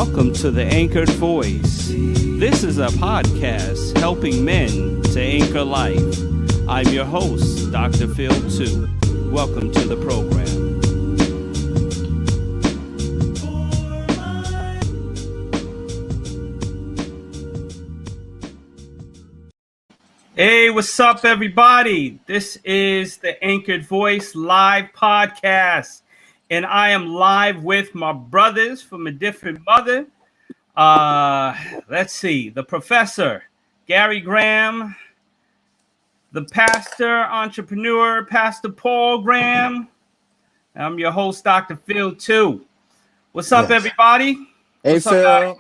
Welcome to the Anchored Voice. This is a podcast helping men to anchor life. I'm your host, Dr. Phil 2. Welcome to the program. Hey, what's up, everybody? This is the Anchored Voice live podcast, and I am live with my brothers from a different mother. Let's see, the professor, Garry Graham, the pastor, entrepreneur, Pastor Paul Graham. I'm your host, Dr. Phil 2. What's up, everybody? Hey, What's Phil. up,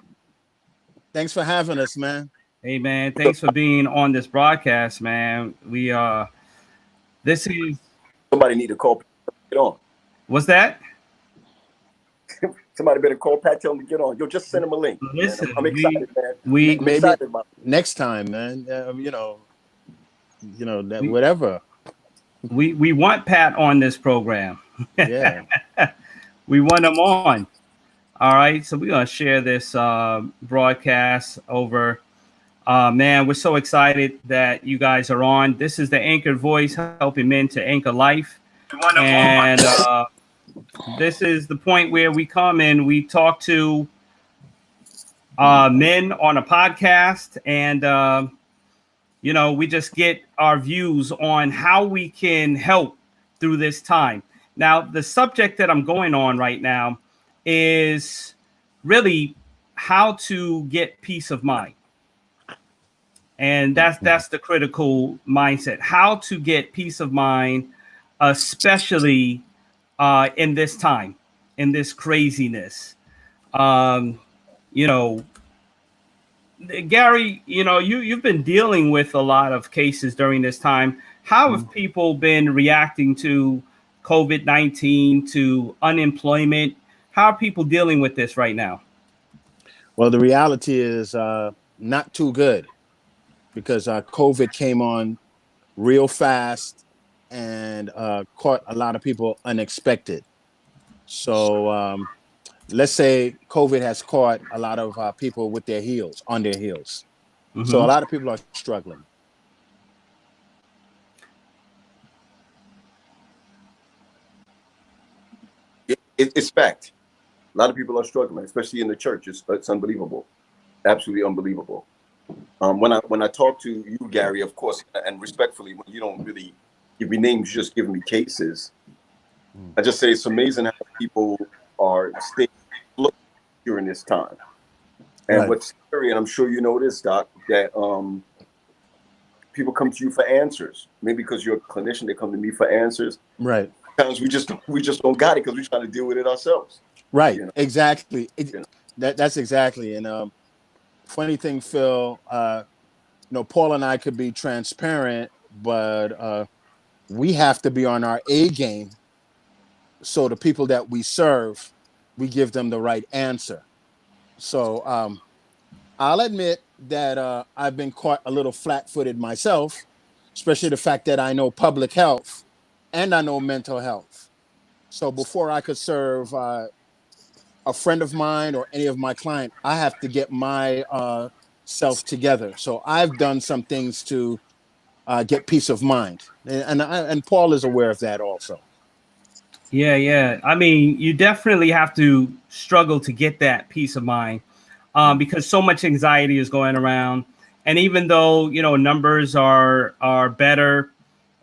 Thanks for having us, man. Hey, man, thanks for being on this broadcast, man. This is... Somebody need to call, get on. What's that? Somebody better call Pat, tell him to get on. Yo, just send him a link. Listen, I'm excited, man. Maybe excited about it. Next time, man. Whatever. We want Pat on this program. Yeah. We want him on. All right, so we're gonna share this broadcast over. Man, we're so excited that you guys are on. This is the Anchored Voice, helping men to anchor life. And this is the point where we come and we talk to men on a podcast, and we just get our views on how we can help through this time. Now, the subject that I'm going on right now is really how to get peace of mind. And that's the critical mindset, how to get peace of mind, especially in this time, in this craziness. Garry, you've been dealing with a lot of cases during this time. How have people been reacting to COVID-19, to unemployment? How are people dealing with this right now? Well, the reality is not too good, because COVID came on real fast and caught a lot of people unexpected. So let's say COVID has caught a lot of people with their heels, on their heels. Mm-hmm. So a lot of people are struggling. It's fact. A lot of people are struggling, especially in the church. It's unbelievable. Absolutely unbelievable. When I talk to you, Garry, of course, and respectfully, when you don't really give me names, you just give me cases. I just say it's amazing how people are staying during this time. And right. What's scary, and I'm sure you know this, Doc, that people come to you for answers. Maybe because you're a clinician, they come to me for answers. Right. Sometimes we just don't got it because we're trying to deal with it ourselves. Right. Exactly. That's exactly. And funny thing, Phil, Paul and I could be transparent, but we have to be on our A game. So the people that we serve, we give them the right answer. So I'll admit that I've been caught a little flat-footed myself, especially the fact that I know public health and I know mental health. So before I could serve a friend of mine or any of my clients, I have to get my self together. So I've done some things to get peace of mind, and Paul is aware of that also. Yeah. I mean, you definitely have to struggle to get that peace of mind because so much anxiety is going around. And even though, numbers are better,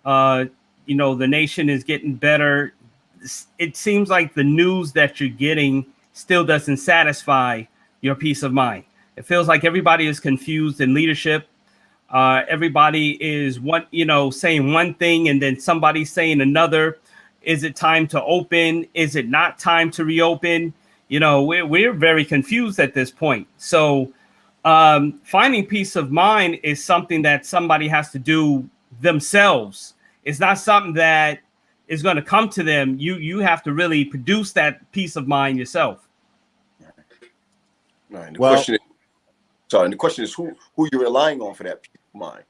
the nation is getting better, it seems like the news that you're getting still doesn't satisfy your peace of mind. It feels like everybody is confused in leadership. Everybody is saying one thing and then somebody's saying another. Is it time to open? Is it not time to reopen? We're very confused at this point. So finding peace of mind is something that somebody has to do themselves. It's not something that is going to come to them. You have to really produce that peace of mind yourself. Right. The question is who you're relying on for that peace of mind.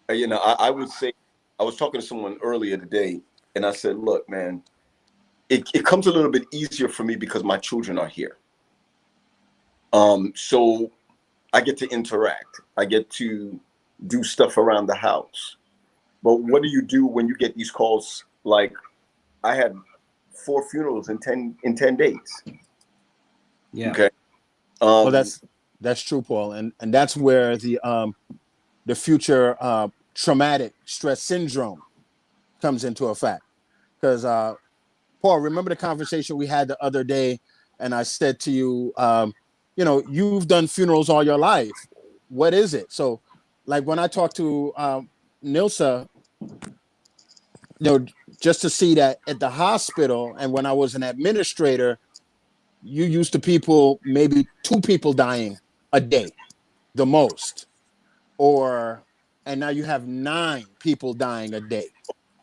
I would say, I was talking to someone earlier today, and I said, look, man, it comes a little bit easier for me because my children are here. So I get to interact. I get to do stuff around the house. But what do you do when you get these calls? Like, I had 4 funerals in 10 days. Yeah. Okay. Well, that's true, Paul, and that's where the future traumatic stress syndrome comes into effect. Because Paul, remember the conversation we had the other day, and I said to you, you've done funerals all your life. What is it? So, like when I talked to Nilsa, just to see that at the hospital, and when I was an administrator, you used to people, maybe 2 people dying a day, the most, and now you have 9 people dying a day.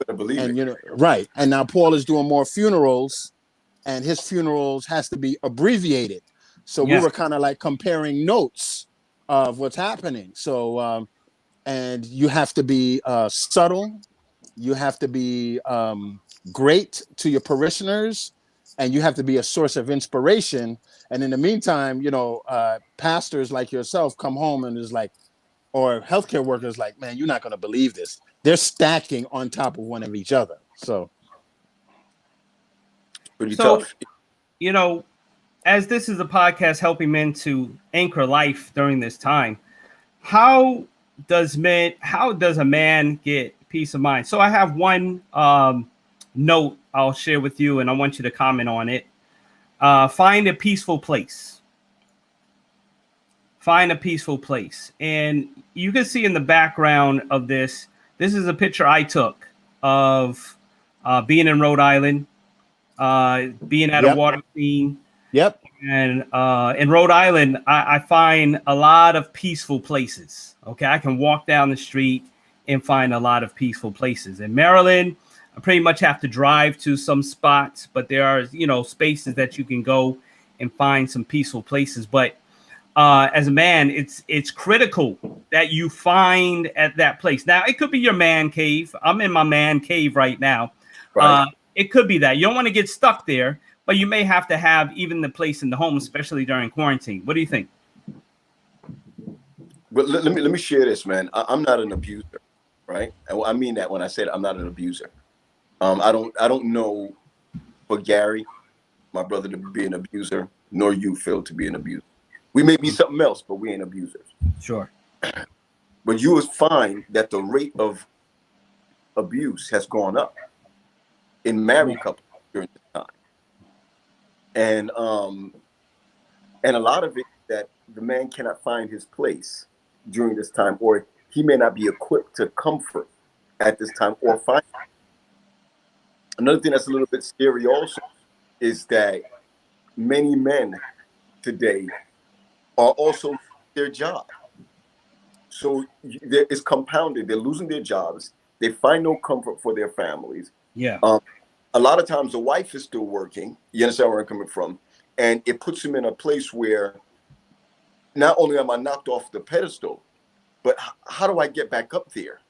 I believe And it. right. And now Paul is doing more funerals, and his funerals has to be abbreviated. So we were kind of like comparing notes of what's happening. So and you have to be subtle, you have to be great to your parishioners, and you have to be a source of inspiration. And in the meantime, pastors like yourself come home and is like, or healthcare workers like, man, you're not going to believe this. They're stacking on top of one of each other. So Pretty tough. As this is a podcast helping men to anchor life during this time, how does a man get peace of mind? So I have one note I'll share with you, and I want you to comment on it. Find a peaceful place. Find a peaceful place. And you can see in the background of this is a picture I took of being in Rhode Island, being at a water scene. Yep. And in Rhode Island, I find a lot of peaceful places. Okay, I can walk down the street and find a lot of peaceful places. In Maryland, I pretty much have to drive to some spots, but there are, spaces that you can go and find some peaceful places. But as a man, it's critical that you find at that place. Now, it could be your man cave. I'm in my man cave right now. Right. It could be that. You don't want to get stuck there, but you may have to have even the place in the home, especially during quarantine. What do you think? But let me share this, man. I'm not an abuser, right? And I mean that when I said I'm not an abuser. I don't know for Garry, my brother, to be an abuser, nor you, Phil, to be an abuser. We may be something else, but we ain't abusers. Sure. But you will find that the rate of abuse has gone up in married couples during this time. And a lot of it that the man cannot find his place during this time, or he may not be equipped to comfort at this time or find. Another thing that's a little bit scary also is that many men today are also their job. So it's compounded. They're losing their jobs. They find no comfort for their families. Yeah. A lot of times the wife is still working. You understand where I'm coming from? And it puts him in a place where not only am I knocked off the pedestal, but how do I get back up there?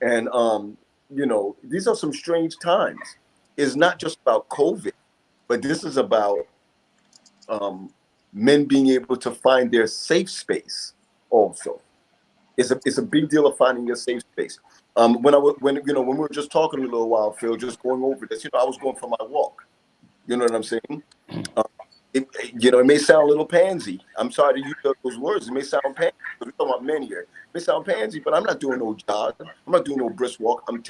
And, these are some strange times. It's not just about COVID, but this is about men being able to find their safe space also. It's a big deal of finding your safe space. When we were just talking a little while, Phil, just going over this, I was going for my walk. You know what I'm saying? It may sound a little pansy. I'm sorry to use those words. It may sound pansy. We're talking about men here. It may sound pansy, but I'm not doing no jog. I'm not doing no brisk walk. I'm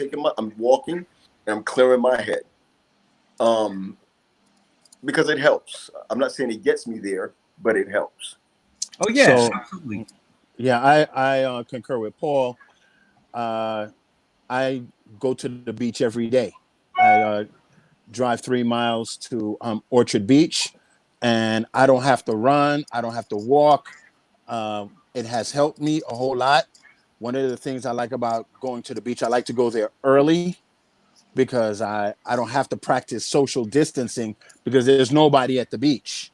walking and I'm clearing my head. Because it helps. I'm not saying it gets me there, but it helps. Oh yeah, So, absolutely. Yeah, I concur with Paul. I go to the beach every day. I drive 3 miles to Orchard Beach, and I don't have to run. I don't have to walk. It has helped me a whole lot. One of the things I like about going to the beach, I like to go there early because I don't have to practice social distancing because there's nobody at the beach.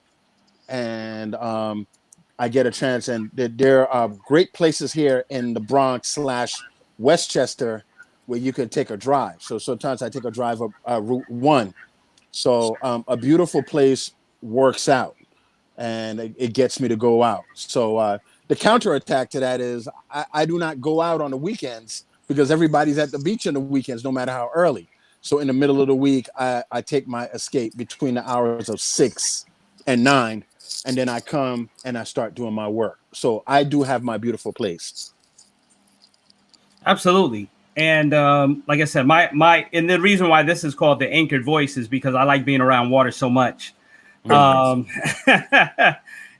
And I get a chance, and there are great places here in the Bronx / Westchester where you can take a drive. So sometimes I take a drive up Route 1 So a beautiful place works out, and it gets me to go out. So the counterattack to that is I do not go out on the weekends because everybody's at the beach on the weekends, no matter how early. So in the middle of the week, I take my escape between the hours of 6 and 9, and then I come and I start doing my work. So I do have my beautiful place. Absolutely. And like I said, and the reason why this is called the anchored voice is because I like being around water so much. Um,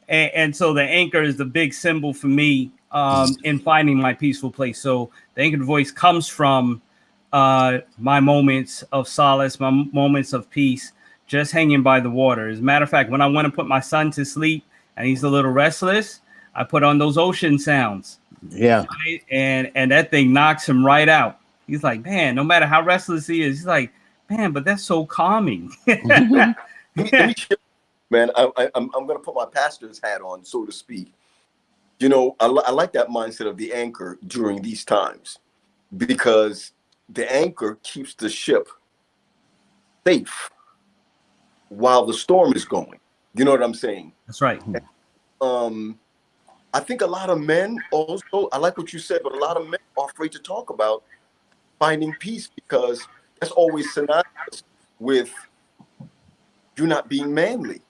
and so the anchor is the big symbol for me in finding my peaceful place. So the anchored voice comes from my moments of solace, my moments of peace, just hanging by the water. As a matter of fact, when I want to put my son to sleep and he's a little restless, I put on those ocean sounds. Yeah. Right? And that thing knocks him right out. He's like, man, no matter how restless he is, he's like, man, but that's so calming. Let me share, man, I'm going to put my pastor's hat on, so to speak. You know, I like that mindset of the anchor during these times, because the anchor keeps the ship safe while the storm is going. You know what I'm saying? That's right. I think a lot of men also, I like what you said, but a lot of men are afraid to talk about finding peace because that's always synonymous with you not being manly.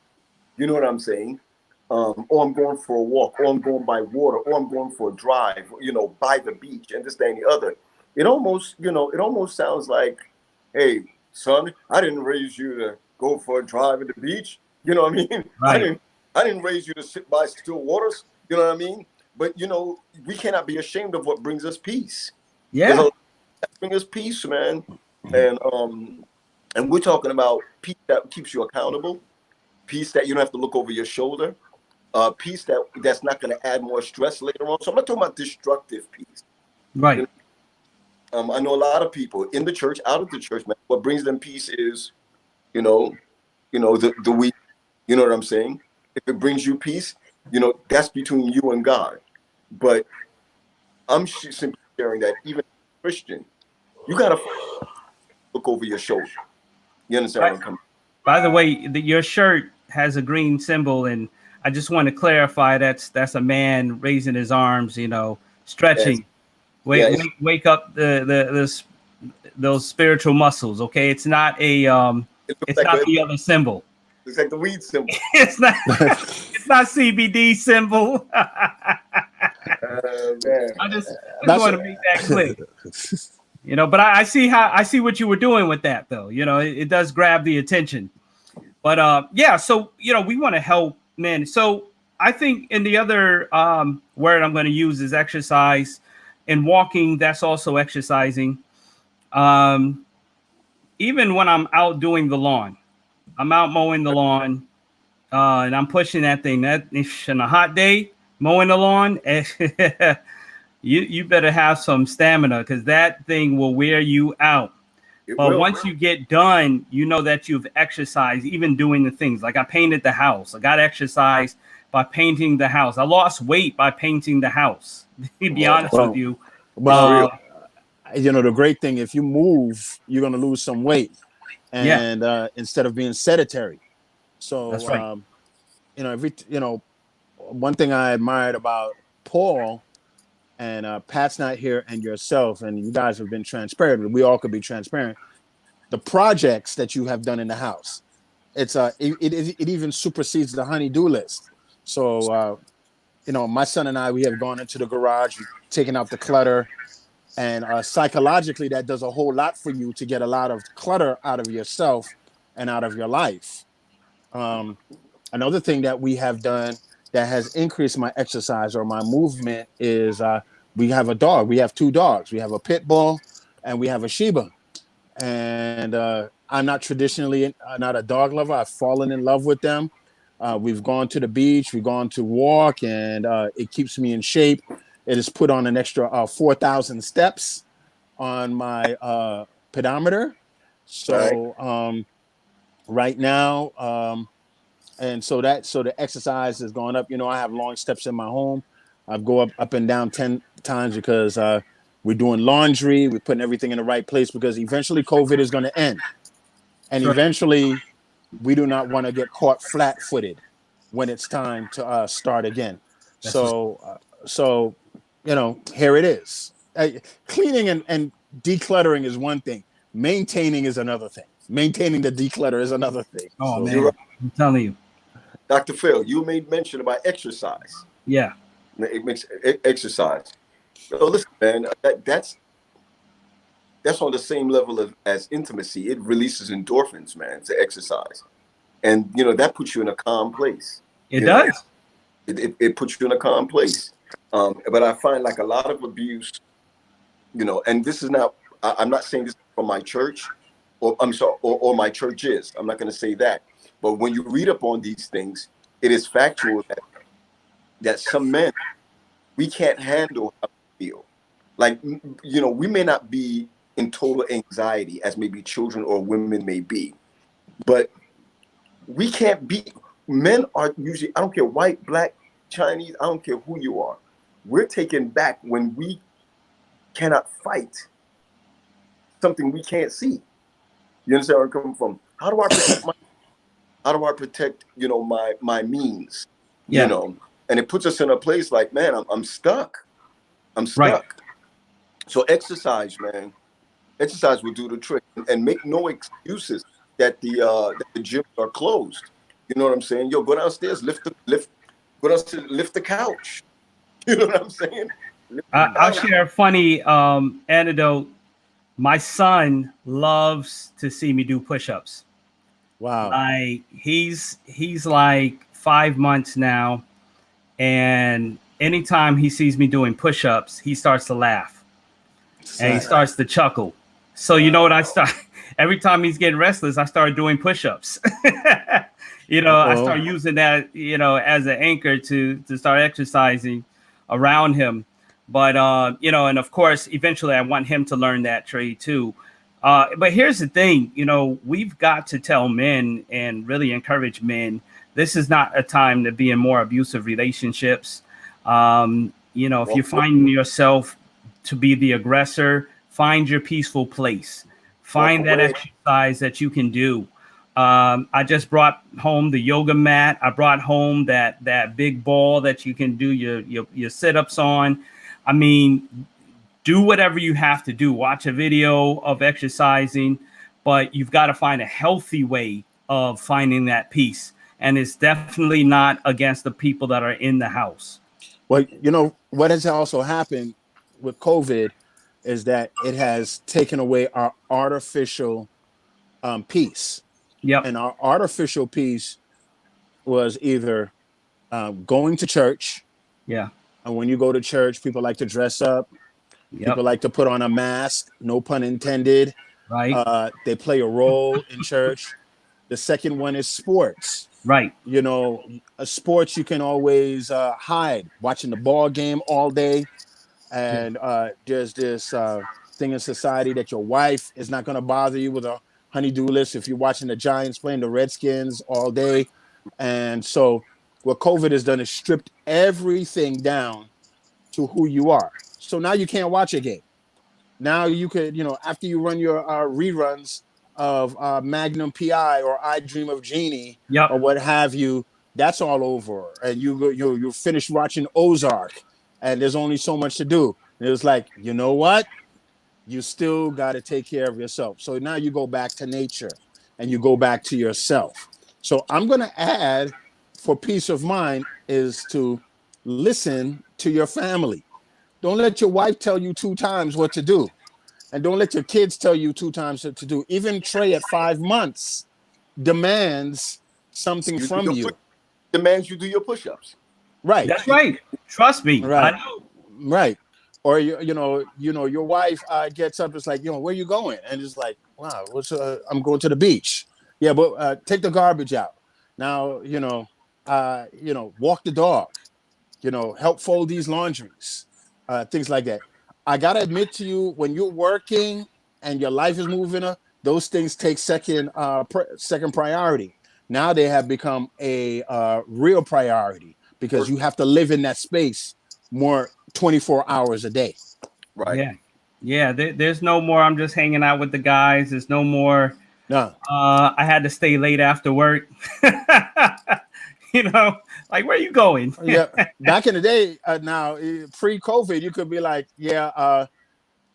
You know what I'm saying? Or I'm going for a walk, or I'm going by water, or I'm going for a drive, you know, by the beach, and this, that, and the other. It almost sounds like, hey, son, I didn't raise you to go for a drive at the beach. You know what I mean? Right. I didn't raise you to sit by still waters. You know what I mean? But, you know, we cannot be ashamed of what brings us peace. Yeah. Brings us peace, man. And we're talking about peace that keeps you accountable, peace that you don't have to look over your shoulder, peace that's not going to add more stress later on. So I'm not talking about destructive peace. Right. You know? I know a lot of people in the church, out of the church, man, what brings them peace is, the weak. You know what I'm saying? If it brings you peace, you know, that's between you and God. But I'm simply sharing that even as a Christian, you got to look over your shoulder. You understand where I'm coming from? By the way, your shirt has a green symbol, and I just want to clarify that's a man raising his arms, you know, stretching. Yes. Wake up those spiritual muscles. Okay, it's not the other symbol. It's like the weed symbol. It's not CBD symbol. Man. I just want to make that clear. You know, but I see what you were doing with that, though. You know, it does grab the attention. But yeah, so you know, we want to help men. So I think in the other word I'm going to use is exercise, and walking. That's also exercising. Even when I'm out doing the lawn, I'm out mowing the lawn, and I'm pushing that thing. That on a hot day, mowing the lawn, you better have some stamina because that thing will wear you out. But once you get done, you know that you've exercised, even doing the things. Like I painted the house. I got exercise by painting the house. I lost weight by painting the house. To be honest with you. Well, you know, the great thing, if you move, you're going to lose some weight. And instead of being sedentary. So, that's right. One thing I admired about Paul and Pat's not here and yourself, and you guys have been transparent, but we all could be transparent. The projects that you have done in the house, it even supersedes the honey-do list. So, my son and I, we have gone into the garage, taken out the clutter, and psychologically, that does a whole lot for you to get a lot of clutter out of yourself and out of your life. Another thing that we have done that has increased my exercise or my movement is we have a dog. We have 2 dogs. We have a pit bull and we have a Shiba. And I'm not traditionally not a dog lover. I've fallen in love with them. We've gone to the beach. We've gone to walk, and it keeps me in shape. It has put on an extra 4,000 steps on my pedometer. So right now, and so the exercise has gone up. You know, I have long steps in my home. I go up and down 10 times because we're doing laundry. We're putting everything in the right place because eventually COVID is going to end. And eventually we do not want to get caught flat-footed when it's time to start again. So here it is. Cleaning and decluttering is one thing. Maintaining is another thing. Maintaining the declutter is another thing. Oh So, man, I'm telling you. Dr. Phil, you made mention about exercise. Yeah. It makes exercise. So listen, man, that's on the same level as intimacy. It releases endorphins, man, to exercise. And, that puts you in a calm place. It does. It puts you in a calm place. But I find like a lot of abuse, and this is not, I'm not saying this from my church, or I'm sorry, or my church is. I'm not going to say that. But when you read up on these things, it is factual that some men, we can't handle how we feel. Like, we may not be in total anxiety as maybe children or women may be, but we can't be. Men are usually, I don't care, white, black, Chinese, I don't care who you are. We're taken back when we cannot fight something we can't see. You understand where I'm coming from? How do I protect my means? Yeah. And it puts us in a place like, man, I'm stuck. I'm stuck. Right. So exercise, man. Exercise will do the trick, and make no excuses that the gyms are closed. You know what I'm saying? Yo, go downstairs, lift the couch. You know what I'm saying? I'll share a funny anecdote. My son loves to see me do push-ups. wow. Like he's like 5 months now, and anytime he sees me doing push-ups, he starts to laugh and he starts to chuckle. So you know what I start every time he's getting restless, I start doing push-ups. I start using that, as an anchor to start exercising around him. But, and of course, eventually I want him to learn that trade too. But here's the thing, we've got to tell men and really encourage men. This is not a time to be in more abusive relationships. If you find yourself to be the aggressor, find your peaceful place. Find that exercise that you can do. I just brought home the yoga mat. I brought home that big ball that you can do your sit-ups on. I mean, do whatever you have to do. Watch a video of exercising, but you've got to find a healthy way of finding that peace. And it's definitely not against the people that are in the house. Well, what has also happened with COVID is that it has taken away our artificial peace. Yep. And our artificial peace was either going to church. Yeah. And when you go to church, people like to dress up. Yep. People like to put on a mask, no pun intended. Right. They play a role in church. The second one is sports. Right. Sports you can always hide, watching the ball game all day. And there's this thing in society that your wife is not going to bother you with a honey-do list if you're watching the Giants playing the Redskins all day. And so what COVID has done is stripped everything down to who you are. So now you can't watch a game. Now you could, after you run your reruns of Magnum PI or I Dream of Jeannie, yep, or what have you, that's all over. And you finish watching Ozark, and there's only so much to do. And it was like, you know what? You still got to take care of yourself. So now you go back to nature and you go back to yourself. So I'm going to add, for peace of mind, is to listen to your family. Don't let your wife tell you 2 times what to do. And don't let your kids tell you 2 times what to do. Even Trey at 5 months demands something from you. Demands you do your push-ups. Right. That's right. Trust me. Right. I know. Right. Or your wife gets up. It's like, where you going? And it's like, wow, I'm going to the beach. Yeah, but take the garbage out. Now, walk the dog. Help fold these laundries. Things like that. I gotta admit to you, when you're working and your life is moving up, those things take second priority. Now they have become a real priority because you have to live in that space more 24 hours a day. Right. Yeah. There's no more I'm just hanging out with the guys. There's no more No. I had to stay late after work. You know, like, where are you going? Yeah. Back in the day, now pre-COVID, you could be like,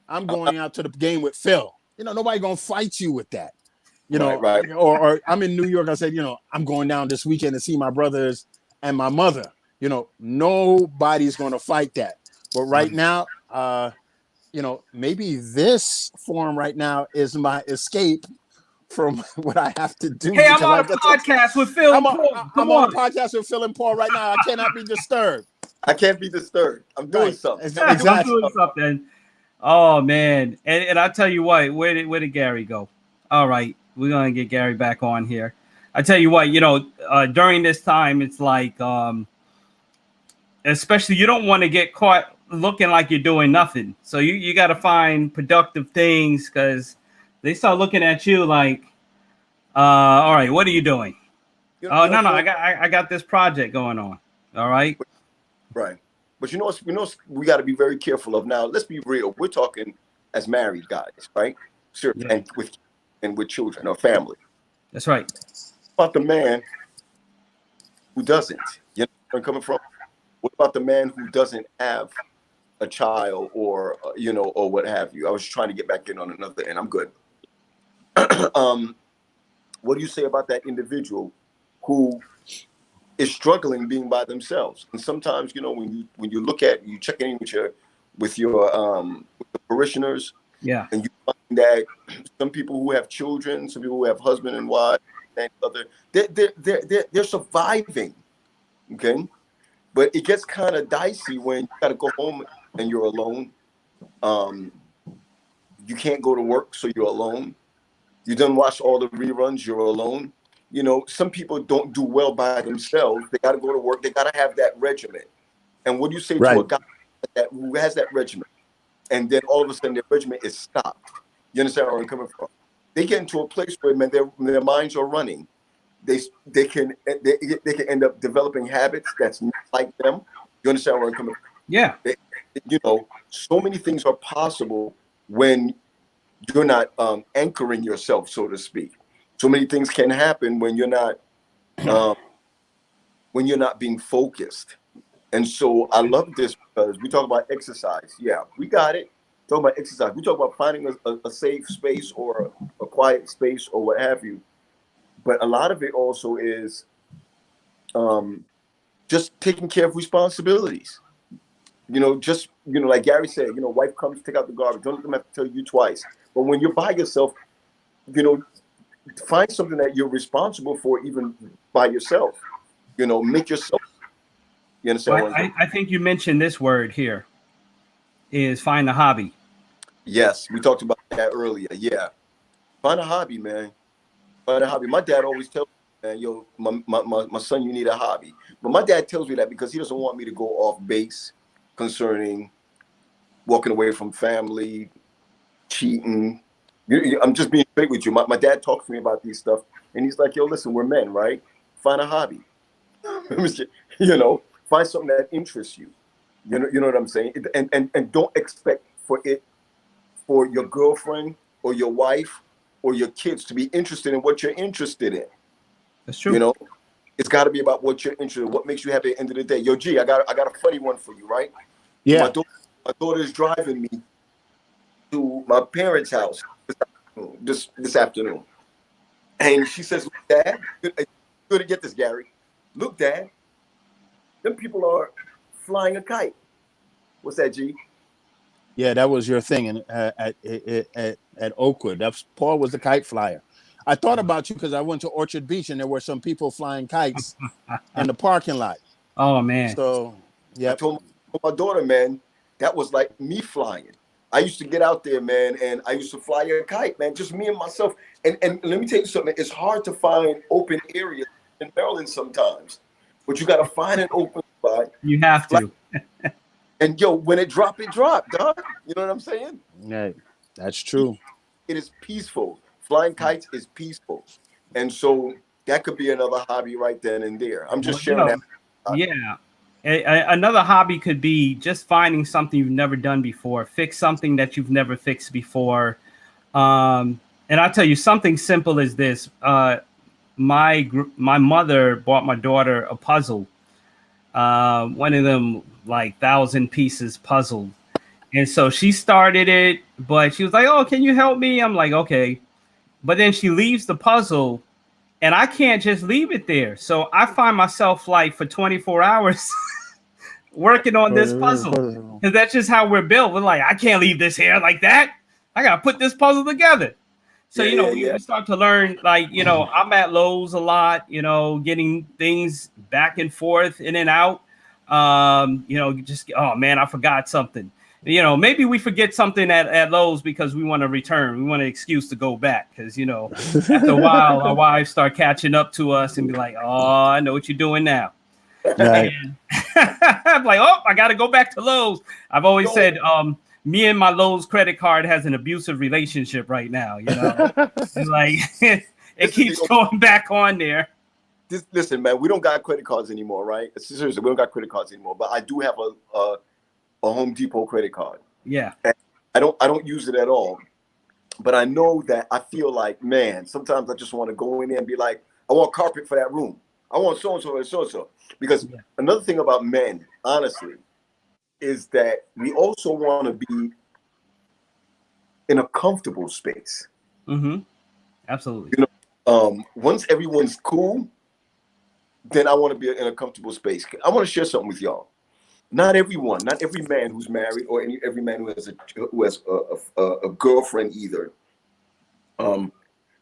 I'm going out to the game with Phil. Nobody gonna fight you with that. Right. Or I'm in New York. I said, I'm going down this weekend to see my brothers and my mother. Nobody's gonna fight that. But right now, maybe this forum right now is my escape from what I have to do. Hey, I'm Because on a podcast with Phil and Paul. I'm on a podcast with Phil and Paul right now. I cannot be disturbed. I can't be disturbed. I'm doing Right. something. Exactly. I'm doing something. Oh man, and I tell you what, where did Garry go? All right, we're gonna get Garry back on here. I tell you what, during this time, it's like, especially, you don't want to get caught looking like you're doing nothing. So you got to find productive things, because they start looking at you like, all right, what are you doing? No, I got this project going on. All right. Right. But we got to be very careful of now. Let's be real. We're talking as married guys, right? Sure. Yeah. And with children or family. That's right. What about the man who doesn't? You know where I'm coming from? What about the man who doesn't have a child or what have you? I was trying to get back in on another, and I'm good. What do you say about that individual who is struggling being by themselves? And sometimes, when you look at, you check in with your parishioners, yeah, and you find that some people who have children, some people who have husband and wife, and other, they're surviving, okay? But it gets kind of dicey when you got to go home and you're alone. You can't go to work, so you're alone. You done watch all the reruns, you're alone. Some people don't do well by themselves. They got to go to work. They got to have that regimen. And what do you say to a guy who has that regimen, and then all of a sudden their regimen is stopped? You understand where I'm coming from? They get into a place where, man, their minds are running. They can end up developing habits that's not like them. You understand where I'm coming from? Yeah. So many things are possible when you're not anchoring yourself, so to speak. So many things can happen when you're not being focused. And so I love this, because we talk about exercise. Yeah, we got it. Talk about exercise. We talk about finding a safe space or a quiet space or what have you. But a lot of it also is just taking care of responsibilities. Like Garry said, wife comes to take out the garbage. Don't let them have to tell you twice. But when you're by yourself, find something that you're responsible for, even by yourself. Make yourself. You understand? Well, I think you mentioned this word here, is find a hobby. Yes, we talked about that earlier. Yeah, find a hobby, man. Find a hobby. My dad always tells me, man, my son, you need a hobby. But my dad tells me that because he doesn't want me to go off base concerning walking away from family, cheating. I'm just being straight with you. My dad talks to me about these stuff, and he's like, yo, listen, we're men, right? Find a hobby. Find something that interests you. You know what I'm saying? And don't expect for your girlfriend or your wife or your kids to be interested in what you're interested in. That's true. It's got to be about what you're interested in, what makes you happy at the end of the day. Yo, G, I got a funny one for you, right? Yeah. My daughter is driving me to my parents' house this afternoon, and she says, "Look, Dad, you're gonna get this, Garry. Look, Dad, them people are flying a kite." What's that, G? Yeah, that was your thing at Oakwood. Paul was the kite flyer. I thought about you because I went to Orchard Beach and there were some people flying kites in the parking lot. Oh man! So yeah, I told my daughter, man, that was like me flying. I used to get out there, man, and I used to fly a kite, man, just me and myself. And let me tell you something. It's hard to find open areas in Maryland sometimes, but you got to find an open spot. You have to. And yo, when it drop, dog. You know what I'm saying? Yeah, that's true. It is peaceful. Flying kites is peaceful. And so that could be another hobby right then and there. I'm just sharing that. Yeah. Another hobby could be just finding something you've never done before. Fix something that you've never fixed before. And I'll tell you something simple as this. My mother bought my daughter a puzzle, one of them like 1,000 pieces puzzle. And so she started it, but she was like, "Oh, can you help me?" I'm like, "Okay." But then she leaves the puzzle, and I can't just leave it there. So I find myself like for 24 hours working on this puzzle because that's just how we're built. We're like, I can't leave this here like that. I gotta put this puzzle together. So we start to learn, like, I'm at Lowe's a lot, getting things back and forth, in and out. Just, oh man, I forgot something. Maybe we forget something at Lowe's because we want to return. We want an excuse to go back because, after a while, our wives start catching up to us and be like, "Oh, I know what you're doing now." Right. And I'm like, "Oh, I got to go back to Lowe's." I've always said, me and my Lowe's credit card has an abusive relationship right now. It's like it keeps going back on there. Listen, man, we don't got credit cards anymore, right? Seriously, we don't got credit cards anymore. But I do have a Home Depot credit card. Yeah. And I don't use it at all. But I know that I feel like, man, sometimes I just want to go in there and be like, I want carpet for that room. I want so-and-so and so-and-so. Because another thing about men, honestly, is that we also want to be in a comfortable space. Mm-hmm. Absolutely. Once everyone's cool, then I want to be in a comfortable space. I want to share something with y'all. Not every man who's married or every man who has a girlfriend either,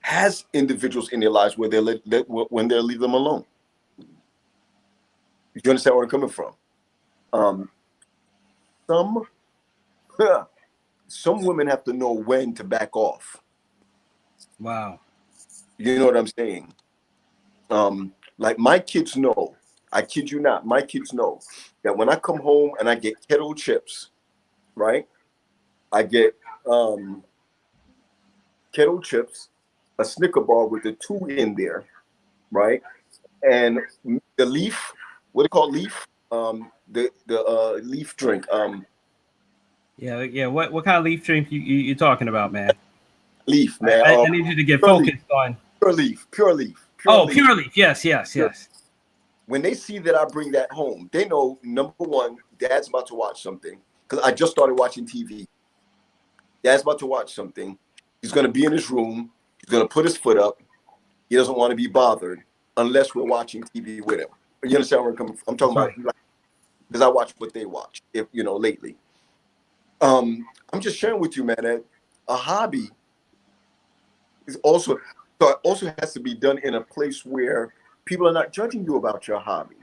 has individuals in their lives where when they leave them alone. You understand where I'm coming from? Some women have to know when to back off. Wow. You know what I'm saying? Like my kids know, I kid you not, my kids know that when I come home and I get kettle chips, right? I get kettle chips, a Snicker bar with the 2 in there, right? And the leaf, what do you call leaf? The leaf drink. Yeah. What kind of leaf drink you talking about, man? Leaf, man. I need you to get focused on pure leaf. Pure leaf. Yes. When they see that I bring that home, they know, number one, Dad's about to watch something because I just started watching TV. Dad's about to watch something. He's going to be in his room. He's going to put his foot up. He doesn't want to be bothered unless we're watching TV with him. You understand where I'm coming from? I'm talking about, because I watch what they watch, lately. I'm just sharing with you, man, that a hobby is also has to be done in a place where people are not judging you about your hobby.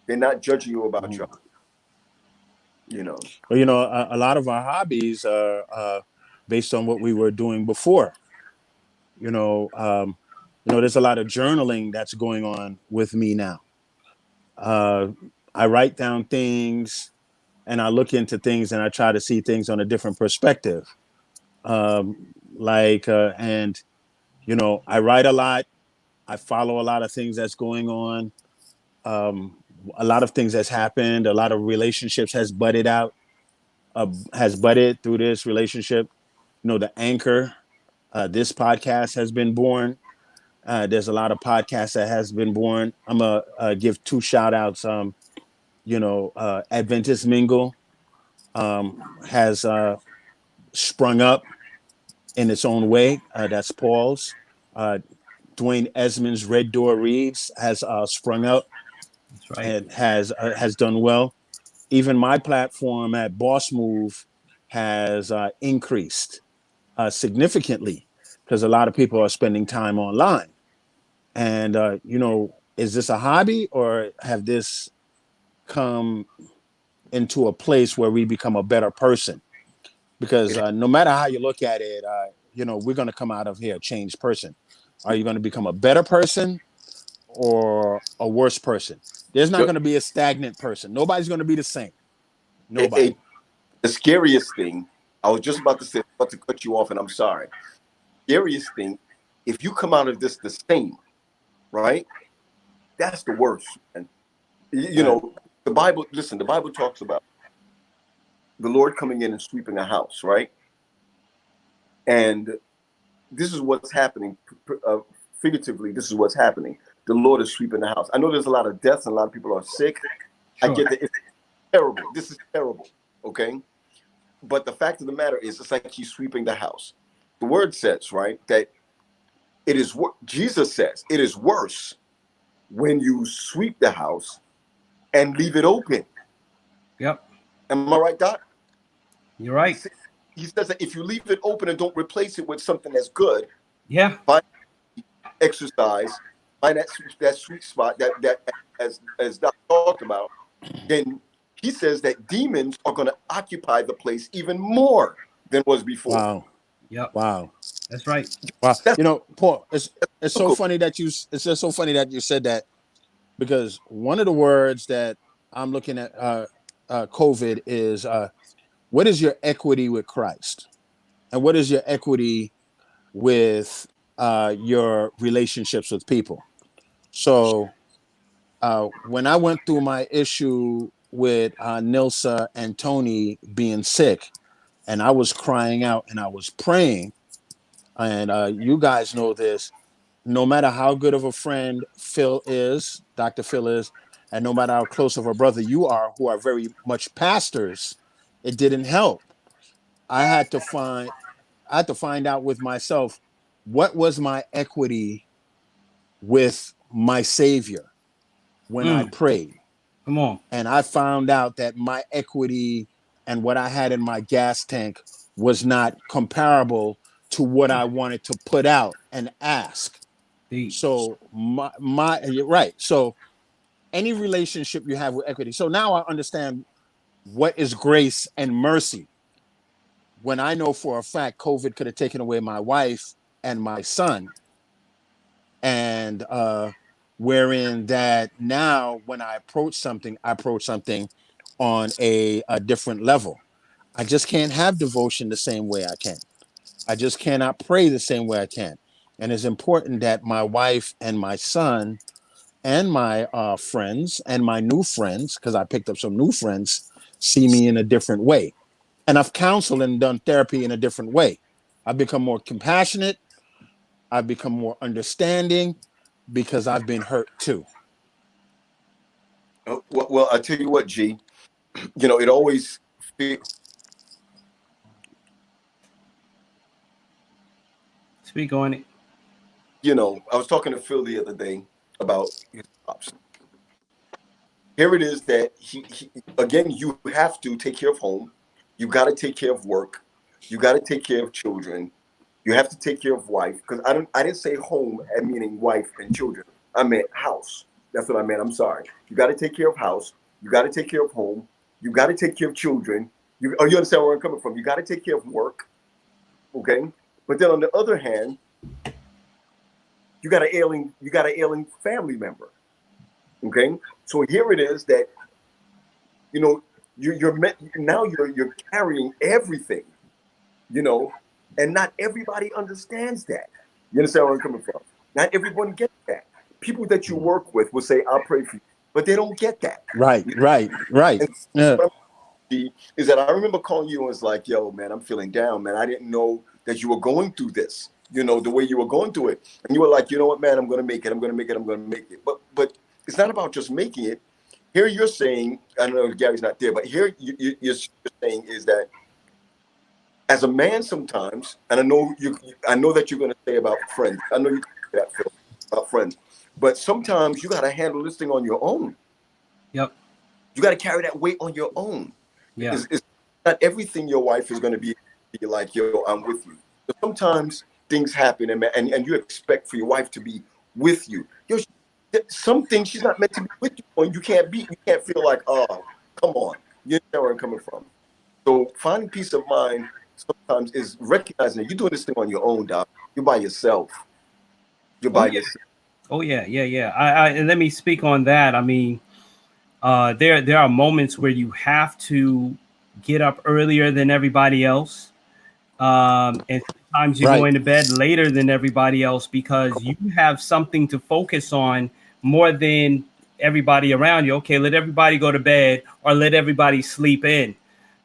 They're not judging you about your hobby. Well, a lot of our hobbies are based on what we were doing before. There's a lot of journaling that's going on with me now. I write down things and I look into things and I try to see things on a different perspective. I write a lot. I follow a lot of things that's going on. A lot of things that's happened. A lot of relationships has budded through this relationship. The Anchor, this podcast has been born. There's a lot of podcasts that has been born. I'm going to give 2 shout outs. Adventist Mingle has sprung up in its own way. That's Paul's. Dwayne Esmond's Red Door Reads has sprung up. That's right. And has done well. Even my platform at Boss Move has increased significantly because a lot of people are spending time online. And, is this a hobby or have this come into a place where we become a better person? Because no matter how you look at it, we're going to come out of here a changed person. Are you going to become a better person or a worse person? There's not going to be a stagnant person. Nobody's going to be the same. Nobody. The scariest thing, I was just about to cut you off, and I'm sorry. Scariest thing, if you come out of this the same, right? That's the worst. And the Bible talks about the Lord coming in and sweeping a house, right? And this is what's happening. Figuratively, this is what's happening. The Lord is sweeping the house. I know there's a lot of deaths and a lot of people are sick. Sure. I get that. It's terrible. This is terrible. Okay. But the fact of the matter is, it's like he's sweeping the house. The word says, right, that it is what Jesus says. It is worse when you sweep the house and leave it open. Yep. Am I right, Doc? You're right. He says that if you leave it open and don't replace it with something that's good, Yeah. find exercise, find that sweet spot that as Doc talked about, then he says that demons are going to occupy the place even more than was before. Wow. Yep. Wow. That's right. Wow. You know, Paul, it's so cool. funny that it's just so funny that you said that, because one of the words that I'm looking at COVID is what is your equity with Christ? And what is your equity with your relationships with people? So when I went through my issue with Nilsa and Tony being sick, and I was crying out and I was praying, and you guys know this, no matter how good of a friend Dr. Phil is, and no matter how close of a brother you are, who are very much pastors, it didn't help. I had to find out with myself, what was my equity with my Savior when I prayed. Come on. And I found out that my equity and what I had in my gas tank was not comparable to what I wanted to put out and ask. So you're right. So any relationship you have with equity. So now I understand what is grace and mercy. When I know for a fact COVID could have taken away my wife and my son, and wherein that now when I approach something on a different level. I just can't have devotion the same way I can. I just cannot pray the same way I can. And it's important that my wife and my son and my friends and my new friends, because I picked up some new friends, see me in a different way. And I've counseled and done therapy in a different way. I've become more compassionate. I've become more understanding because I've been hurt too. Well, I tell you what, G, you know, it always speak on it. You know, I was talking to Phil the other day about his pops. Here it is that he again, you have to take care of home. You got to take care of work. You got to take care of children. You have to take care of wife. Because I didn't say home meaning wife and children. I meant house. That's what I meant. I'm sorry. You got to take care of house. You got to take care of home. You got to take care of children. You understand where I'm coming from? You got to take care of work. Okay. But then on the other hand, you got an ailing family member. Okay. So here it is that, you know, you're carrying everything, you know, and not everybody understands that. You understand where I'm coming from? Not everyone gets that. People that you work with will say, I'll pray for you, but they don't get that. Right. Yeah. Is that I remember calling you and was like, yo, man, I'm feeling down, man. I didn't know that you were going through this, you know, the way you were going through it. And you were like, you know what, man, I'm going to make it. But it's not about just making it. Here you're saying, I don't know if Gary's not there, but here you're saying is that as a man sometimes, and I know that you're going to say about friends. I know you say that, Phil, about friends. But sometimes you got to handle this thing on your own. Yep. You got to carry that weight on your own. Yeah. It's not everything your wife is going to be like, yo, I'm with you. But sometimes things happen and you expect for your wife to be with you. Some things she's not meant to be with you, and you can't feel like, oh, come on. You know where I'm coming from. So finding peace of mind sometimes is recognizing that you're doing this thing on your own, Doc. You're by yourself. Yourself. Oh yeah. And let me speak on that. I mean, there are moments where you have to get up earlier than everybody else. And sometimes you're going to bed later than everybody else because you have something to focus on more than everybody around you. Okay, let everybody go to bed or let everybody sleep in.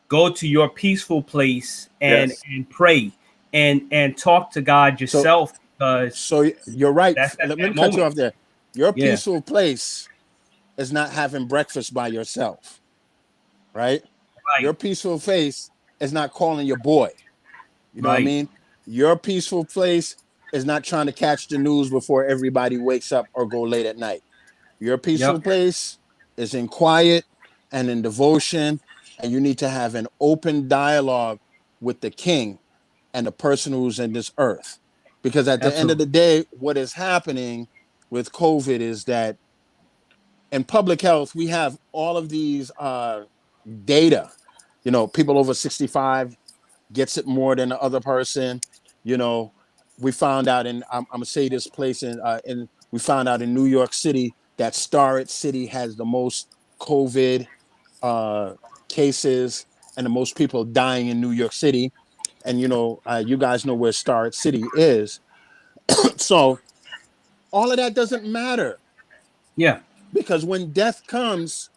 Go to your peaceful place and pray. and talk to God yourself, because So you're right. that's at Let me that cut you moment. off there. Your Yeah, peaceful place is not having breakfast by yourself, right? right, Your peaceful place is not calling your boy. You know what I right. mean? Your peaceful place is not trying to catch the news before everybody wakes up or go late at night. Your peaceful Yep, place is in quiet and in devotion, and you need to have an open dialogue with the king and the person who's in this earth. Because at the end of absolutely. the day, what is happening with COVID is that in public health, we have all of these data. You know, people over 65 gets it more than the other person. You know, we found out I'm gonna say this place in we found out in New York City that Starrett City has the most COVID uh, cases and the most people dying in New York City. And you guys know where Starrett City is. So all of that doesn't matter Yeah, because when death comes,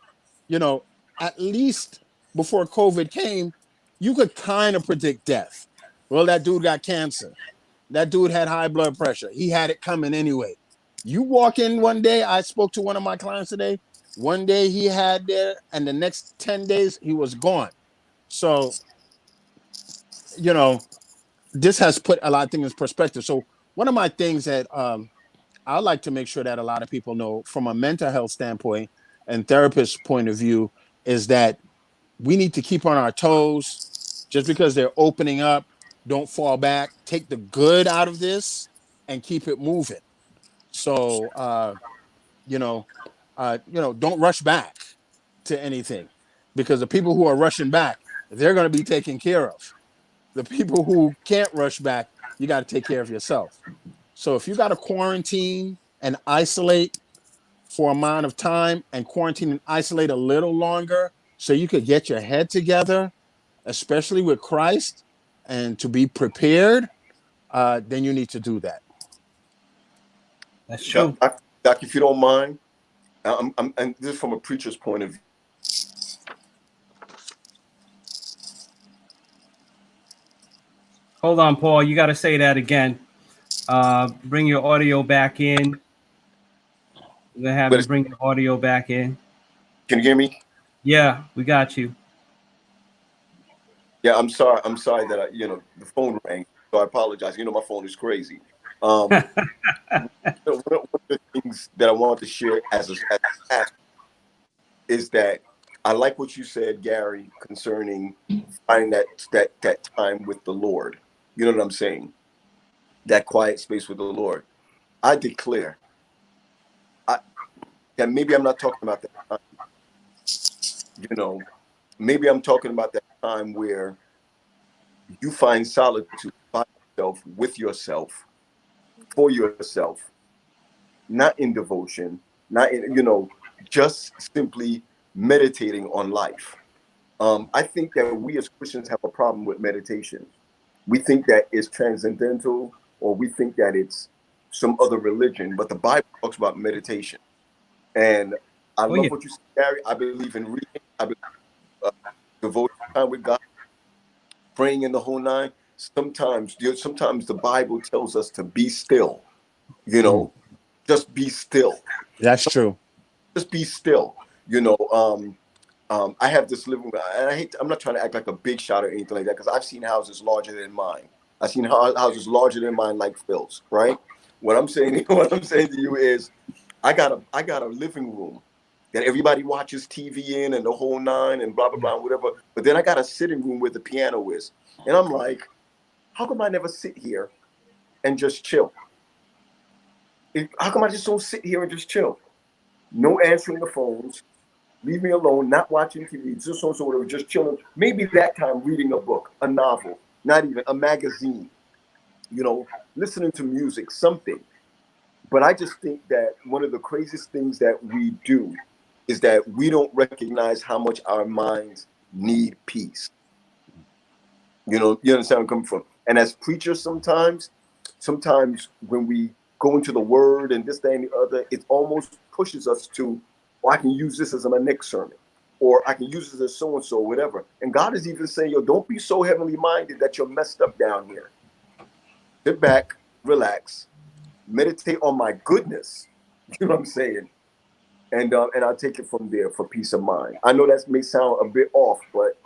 you know, at least before COVID came, you could kind of predict death. Well, that dude got cancer. That dude had high blood pressure. He had it coming anyway. You walk in one day, I spoke to one of my clients today. One day he had there, and the next 10 days he was gone. So, you know, this has put a lot of things in perspective. So, one of my things that I like to make sure that a lot of people know from a mental health standpoint and therapist point of view is that we need to keep on our toes. Just because they're opening up, don't fall back. Take the good out of this and keep it moving. So don't rush back to anything because the people who are rushing back, they're going to be taken care of. The people who can't rush back, you got to take care of yourself. So if you got to quarantine and isolate for amount of time and quarantine and isolate a little longer so you could get your head together, especially with Christ, and to be prepared, then you need to do that. that's Doc, true. Doc, if you don't mind, and this is from a preacher's point of view. Hold on, Paul. You got to say that again. Bring your audio back in. We're gonna have you But bring your audio back in. can you hear me? Yeah, we got you. Yeah, I'm sorry. I'm sorry that the phone rang, so I apologize. My phone is crazy. One of the things that I want to share as a pastor is that I like what you said, Gary, concerning finding that time with the Lord. You know what I'm saying? That quiet space with the Lord. I declare that maybe I'm not talking about that time. Maybe I'm talking about that time where you find solitude by yourself, with yourself, for yourself, not in devotion, not in, just simply meditating on life. I think that we as Christians have a problem with meditation. We think that it's transcendental, or we think that it's some other religion, but the Bible talks about meditation. And I Oh yeah. love what you said, Gary. I believe in reading. I believe devoting time with God, praying in the whole nine. Sometimes the Bible tells us to be still. You Mm, know, just be still. that's true. Just be still. You know, I have this living, and I'm not trying to act like a big shot or anything like that, because I've seen houses larger than mine. I've seen houses larger than mine, like Phil's. Right. What I'm saying to you is, I got a living room that everybody watches TV in, and the whole nine, and blah blah blah, and whatever. But then I got a sitting room where the piano is, and I'm like, how come I never sit here and just chill? How come I just don't sit here and just chill? No answering the phones. Leave me alone, not watching TV, just so whatever, just chilling. Maybe that time reading a book, a novel, not even a magazine, listening to music, something. But I just think that one of the craziest things that we do is that we don't recognize how much our minds need peace. You understand where I'm coming from? And as preachers, sometimes when we go into the word and this, that, and the other, it almost pushes us to, well, I can use this as my next sermon, or I can use this as so and so, whatever. And God is even saying, yo, don't be so heavenly minded that you're messed up down here. sit back, relax, meditate on my goodness. You know what I'm saying? And I'll take it from there for peace of mind. I know that may sound a bit off, but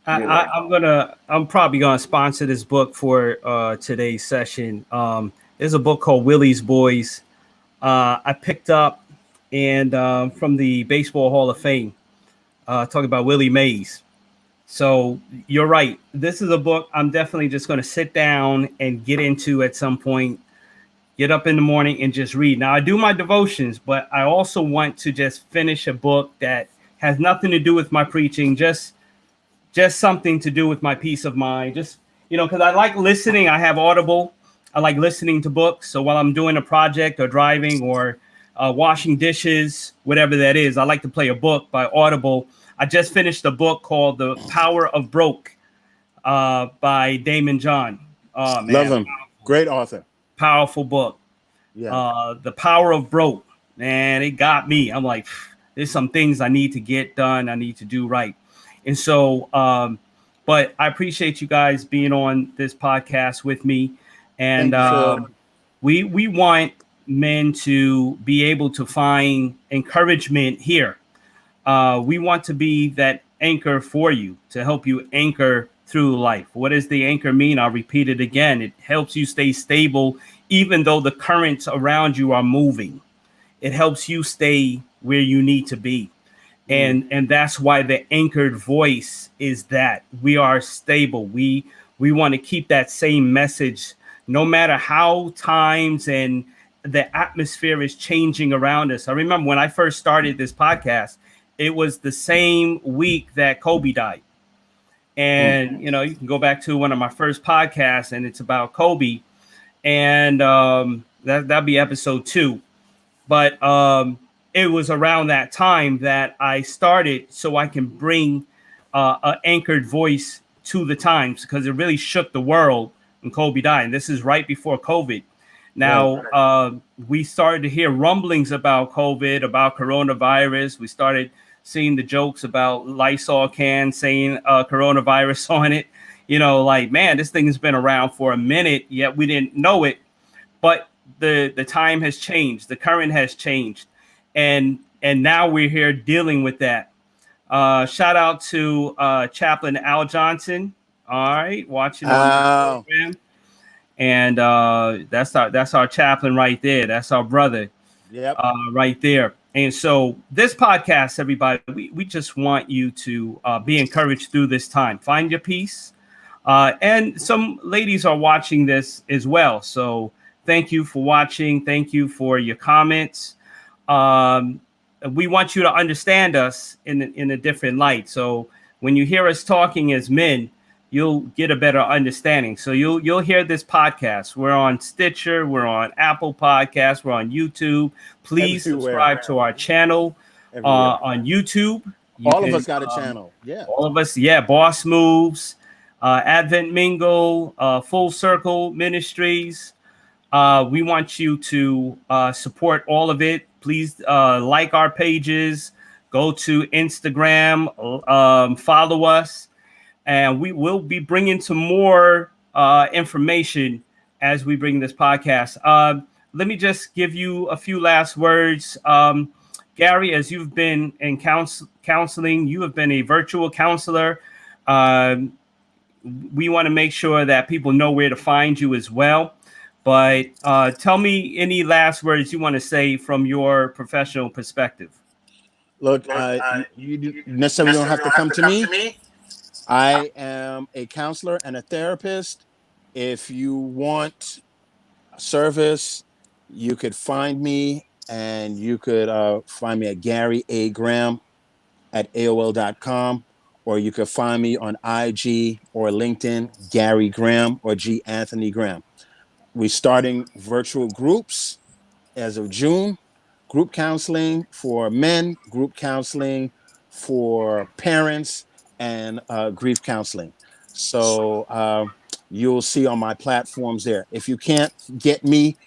I'm probably gonna sponsor this book for today's session. There's a book called Willie's Boys. I picked up and from the Baseball Hall of Fame, talking about Willie Mays. So you're right. This is a book I'm definitely just going to sit down and get into at some point. Get up in the morning and just read. Now I do my devotions, but I also want to just finish a book that has nothing to do with my preaching. Just something to do with my peace of mind. Just, because I like listening. I have Audible. I like listening to books. So while I'm doing a project or driving or washing dishes, whatever that is, I like to play a book by Audible. I just finished a book called The Power of Broke by Damon John. Oh, man. Love him. Great author. Powerful book. Yeah. The Power of Broke. Man, it got me. I'm like, there's some things I need to get done. I need to do right. And so, but I appreciate you guys being on this podcast with me. And we want men to be able to find encouragement here. We want to be that anchor for you, to help you anchor through life. What does the anchor mean? I'll repeat it again. It helps you stay stable, even though the currents around you are moving. It helps you stay where you need to be. And that's why the anchored voice is that we are stable. We want to keep that same message, no matter how times and the atmosphere is changing around us. I remember when I first started this podcast, it was the same week that Kobe died. And, you can go back to one of my first podcasts and it's about Kobe. And that'd be episode 2. But it was around that time that I started so I can bring an anchored voice to the times, because it really shook the world when Kobe died. And this is right before COVID. Now, we started to hear rumblings about COVID, about coronavirus. We started seeing the jokes about Lysol cans saying coronavirus on it. Like, man, this thing has been around for a minute, yet we didn't know it. But the time has changed. The current has changed. And now we're here dealing with that. Shout out to Chaplain Al Johnson. All right, watching on the program. And that's our chaplain right there. That's our brother. Yep. Right there. And so this podcast, everybody, we just want you to be encouraged through this time. Find your peace. And some ladies are watching this as well. So thank you for watching. Thank you for your comments. We want you to understand us in a different light. So when you hear us talking as men, you'll get a better understanding. So you'll hear this podcast. We're on Stitcher, we're on Apple Podcasts, we're on YouTube. Please subscribe to our channel on YouTube. All of us got a channel. Yeah. All of us. Yeah. Boss Moves, Advent Mingle, Full Circle Ministries. We want you to support all of it. Please like our pages. Go to Instagram. Follow us. And we will be bringing some more information as we bring this podcast. Let me just give you a few last words. Garry, as you've been in counseling, you have been a virtual counselor. We want to make sure that people know where to find you as well. But tell me any last words you want to say from your professional perspective. Look, you necessarily don't have to come to me. I am a counselor and a therapist. If you want service, you could find me, and you could find me at Garry A. Graham at AOL.com, or you could find me on IG or LinkedIn, Garry Graham or G. Anthony Graham. We're starting virtual groups as of June. Group counseling for men, group counseling for parents, and grief counseling. So you'll see on my platforms there. If you can't get me,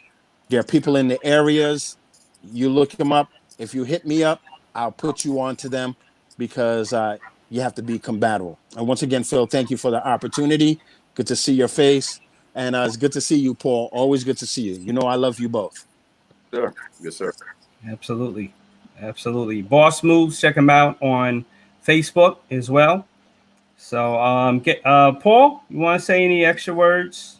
there are people in the areas. You look them up. If you hit me up, I'll put you on to them, because you have to be compatible. And once again, Phil, thank you for the opportunity. Good to see your face. And it's good to see you, Paul. Always good to see you. You know, I love you both. Sir. Yes, sir. Absolutely. Absolutely. Boss Moves, check him out on Facebook as well. So Paul, you want to say any extra words?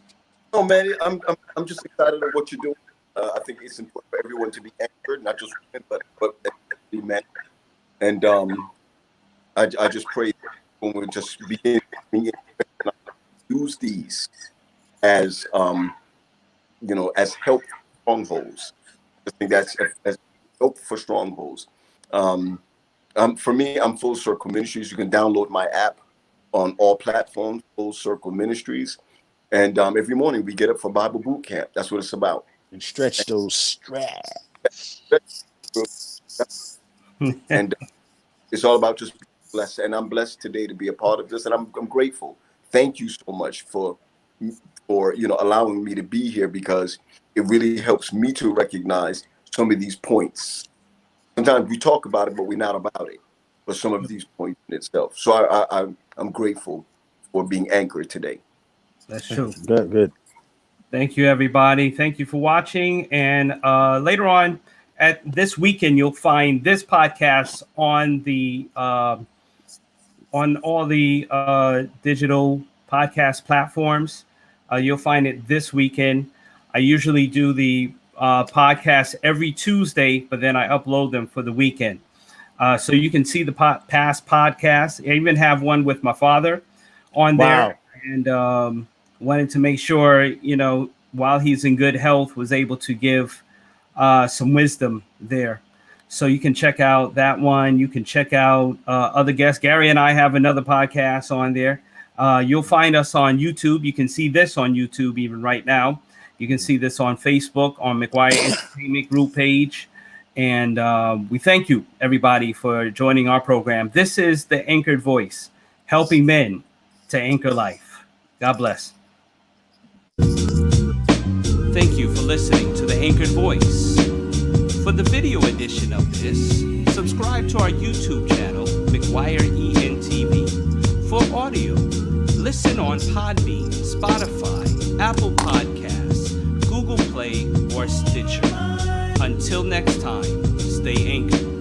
No, man, I'm just excited at what you're doing. I think it's important for everyone to be anchored, not just women, but men. And I just pray when we just begin to use these as as help strongholds. I think that's as help for strongholds. For me, I'm Full Circle Ministries. You can download my app on all platforms, Full Circle Ministries. And every morning we get up for Bible boot camp. That's what it's about. And stretch those straps. And it's all about just being blessed. And I'm blessed today to be a part of this. And I'm grateful. Thank you so much for allowing me to be here, because it really helps me to recognize some of these points. Sometimes we talk about it, but we're not about it. But some of these points in itself. So I'm grateful for being anchored today. That's true. Good. Thank you, everybody. Thank you for watching. And later on at this weekend, you'll find this podcast on the on all the digital podcast platforms. You'll find it this weekend. I usually do the podcast every Tuesday, but then I upload them for the weekend. So you can see the past podcasts. I even have one with my father on there. Wow. And wanted to make sure, while he's in good health, was able to give some wisdom there. So you can check out that one. You can check out other guests. Garry and I have another podcast on there. You'll find us on YouTube. You can see this on YouTube even right now. You can see this on Facebook, on McGuire Entertainment Group page. And we thank you, everybody, for joining our program. This is The Anchored Voice, helping men to anchor life. God bless. Thank you for listening to The Anchored Voice. For the video edition of this, subscribe to our YouTube channel, McGuire ENTV. For audio, listen on Podbean, Spotify, Apple Podcasts, Google Play, or Stitcher. Until next time, stay anchored.